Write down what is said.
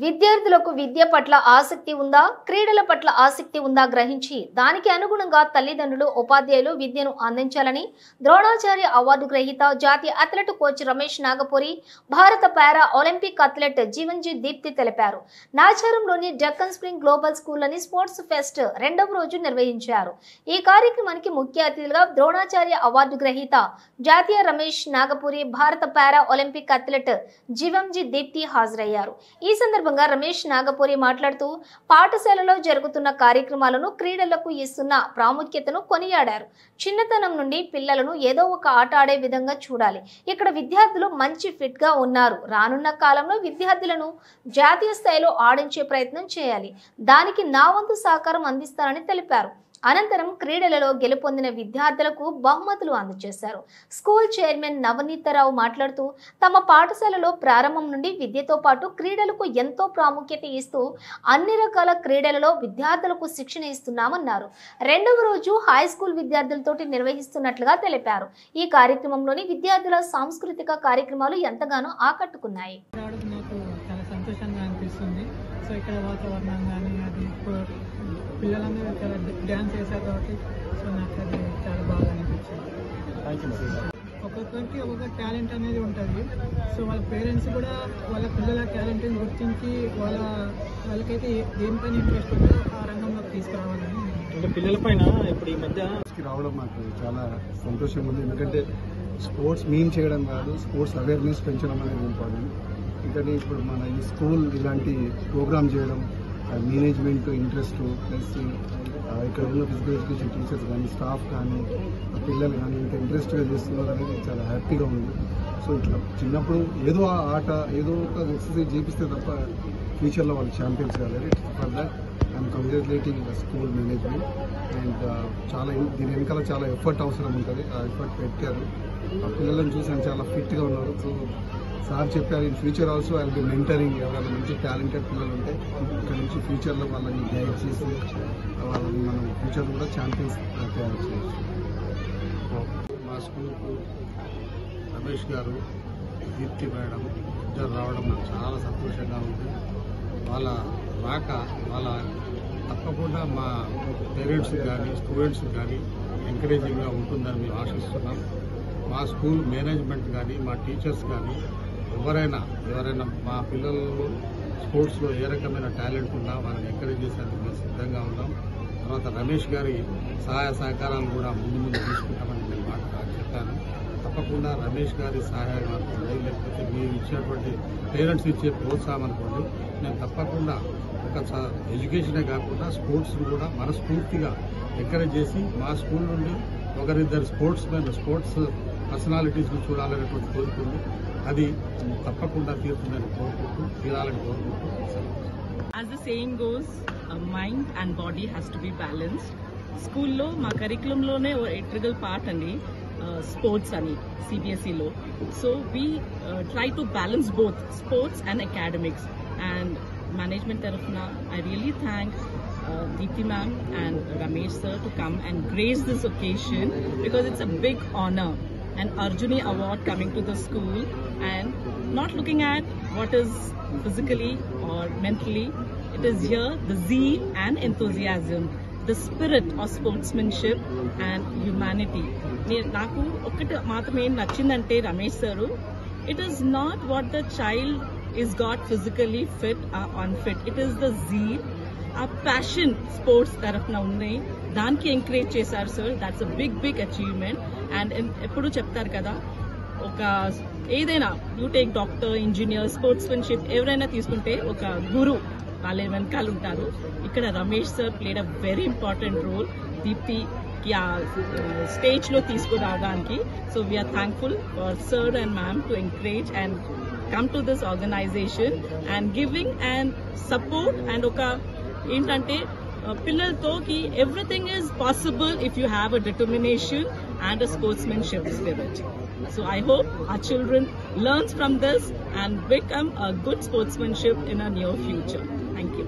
విద్యార్థులకు విద్య పట్ల ఆసక్తి ఉందా, క్రీడల పట్ల ఆసక్తి ఉందా గ్రహించి దానికి అనుగుణంగా తల్లిదండ్రులు, ఉపాధ్యాయులు విద్యను అందించాలని ద్రోణాచార్య అవార్డు గ్రహీత జాతీయ అథ్లెట్ కోచ్ రమేష్ నాగపురి, భారత para Olympic athlete Jeevanji Deepthi తెలిపారు. నాచారంలోని డెక్కన్ స్ప్రింగ్ గ్లోబల్ స్కూల్లోని స్పోర్ట్స్ ఫెస్ట్ రెండవ రోజు నిర్వహించారు. ఈ కార్యక్రమానికి ముఖ్య అతిథులుగా ద్రోణాచార్య అవార్డు గ్రహీత జాతీయ రమేష్ నాగపురి, భారత para Olympic athlete Jeevanji Deepthi హాజరయ్యారు. ఈ సందర్భంగా రమేష్ నాగపురి మాట్లాడుతూ పాఠశాలలో జరుగుతున్న కార్యక్రమాలను, క్రీడలకు ఇస్తున్న ప్రాముఖ్యతను కొనియాడారు. చిన్నతనం నుండి పిల్లలను ఏదో ఒక ఆట ఆడే విధంగా చూడాలి. ఇక్కడ విద్యార్థులు మంచి ఫిట్ గా ఉన్నారు. రానున్న కాలంలో విద్యార్థులను జాతీయ స్థాయిలో ఆడించే ప్రయత్నం చేయాలి. దానికి నా వంతు సహకారం అందిస్తానని తెలిపారు. అనంతరం క్రీడలలో గెలుపొందిన విద్యార్థులకు బహుమతులు అందజేశారు. స్కూల్ చైర్మన్ నవనీతరావు మాట్లాడుతూ తమ పాఠశాలలో ప్రారంభం నుండి విద్యతో పాటు క్రీడలకు ఎంతో ప్రాముఖ్యత ఇస్తూ అన్ని రకాల క్రీడలలో విద్యార్థులకు శిక్షణ ఇస్తున్నామన్నారు. రెండవ రోజు హై స్కూల్ విద్యార్థులతోటి నిర్వహిస్తున్నట్లుగా తెలిపారు. ఈ కార్యక్రమంలోని విద్యార్థుల సాంస్కృతిక కార్యక్రమాలు ఎంతగానో ఆకట్టుకున్నాయి. సో ఇక్కడ వాతావరణం కానీ అది పిల్లలందరూ చాలా డ్యాన్స్ చేశారు కాబట్టి సో నాకు అది చాలా బాగా అనిపించింది. ఒక్కొక్కరికి ఒక్కొక్క టాలెంట్ అనేది ఉంటుంది. సో వాళ్ళ పేరెంట్స్ కూడా వాళ్ళ పిల్లల టాలెంట్ని గుర్తించి వాళ్ళకైతే దేనిపైన ఇంట్రెస్ట్ ఉందో ఆ రంగంలోకి తీసుకురావాలని. అంటే పిల్లల పైన ఇప్పుడు ఈ మధ్య రావడం నాకు చాలా సంతోషంగా ఉంది. ఎందుకంటే స్పోర్ట్స్ మేము చేయడం కాదు, స్పోర్ట్స్ అవేర్నెస్ పెంచడం అనేది ఇంపార్టెంట్. ఎందుకంటే ఇప్పుడు మన ఈ స్కూల్ ఇలాంటి ప్రోగ్రామ్ చేయడం, మేనేజ్మెంట్ ఇంట్రెస్ట్ ప్లస్ ఇక్కడ ఉన్న ఫిజికల్ ఎడ్యుకేషన్ టీచర్స్ కానీ, స్టాఫ్ కానీ, పిల్లలు కానీ ఇంత ఇంట్రెస్ట్గా చేస్తున్నారు అనేది చాలా హ్యాపీగా ఉంది. సో ఇట్లా చిన్నప్పుడు ఏదో ఆ ఆట ఏదో ఒక ఎక్సర్సైజ్ చేపిస్తే తప్ప ఫ్యూచర్లో వాళ్ళు ఛాంపియన్స్ కాలేదు. For that I'm congratulating school management. And చాలా దీని వెనకాల చాలా ఎఫర్ట్ అవసరం ఉంటుంది. ఆ ఎఫర్ట్ పెట్టారు. ఆ పిల్లలను చూసి చాలా ఫిట్గా ఉన్నారు. సో సార్ చెప్పారు, in future also I will be mentoring. ఎవరైనా మంచి టాలెంటెడ్ పిల్లలు ఉంటే ఇక్కడ నుంచి ఫ్యూచర్లో వాళ్ళని గైడ్ చేసి వాళ్ళని మనం ఫ్యూచర్లో కూడా ఛాంపియన్స్ తయారు చేయొచ్చు. మా స్కూల్కు రమేష్ గారు, దీప్తి మేడం ఇద్దరు రావడం నాకు చాలా సంతోషంగా ఉంది. వాళ్ళ రాక వాళ్ళ తప్పకుండా మా పేరెంట్స్కి కానీ స్టూడెంట్స్కి కానీ ఎంకరేజింగ్గా ఉంటుందని మేము ఆశిస్తున్నాం. మా స్కూల్ మేనేజ్మెంట్ కానీ, మా టీచర్స్ కానీ ఎవరైనా మా పిల్లలు స్పోర్ట్స్లో ఏ రకమైన టాలెంట్ ఉన్నా వాళ్ళని ఎంకరేజ్ చేసేందుకు మేము సిద్ధంగా ఉన్నాం. తర్వాత రమేష్ గారి సహాయ సహకారాలు కూడా ముందు తీసుకుంటామని నేను చెప్పాను. తప్పకుండా రమేష్ గారి సహాయం అనుకోండి, లేకపోతే మీరు ఇచ్చేటువంటి పేరెంట్స్ ఇచ్చే ప్రోత్సాహం అనుకోండి, నేను తప్పకుండా ఒక ఎడ్యుకేషనే కాకుండా స్పోర్ట్స్ని కూడా మనస్ఫూర్తిగా ఎంకరేజ్ చేసి మా స్కూల్ నుండి ఒకరిద్దరు స్పోర్ట్స్ పర్సనాలిటీస్ని చూడాలనేటువంటి కోరుకుంది. అది తప్పకుండా తీరాలని కోరుకుంటూ. As the saying goes, mind and body has to be balanced. స్కూల్లో మా కరికులంలోనే ఓ ఇంటెగ్రల్ పార్ట్ అండి స్పోర్ట్స్ అని CBSE లో. So we try to balance both sports and academics. And management తరఫున I really thank Deepti ma'am and Ramesh sir to come and grace this occasion because it's a big honor. An Arjuni award coming to the school and not looking at what is physically or mentally. It is here the zeal and enthusiasm, the spirit of sportsmanship and humanity. Naku okkati maatrame nachindante Ramesh sir, it is not what the child is got physically fit or unfit. It is the zeal, ఆ passion sports తరఫున ఉన్నాయి, దానికి encourage చేశారు sir. That's a big achievement. And ఎప్పుడు చెప్తారు కదా, ఒక ఏదైనా you take doctor, engineer, sportsmanship ఎవరైనా తీసుకుంటే ఒక గురు వాళ్ళ వెనకాల ఉంటారు. ఇక్కడ Ramesh sir played a very important role దీప్తికి ఆ స్టేజ్లో తీసుకురావడానికి. So we are thankful for sir and ma'am to encourage and come to this organization and giving and support and oka ఏంటంటే పిల్లలతో కి everything is possible if you have a determination and a sportsmanship spirit. So I hope our children learns from this and become a good sportsmanship in a near future. Thank you.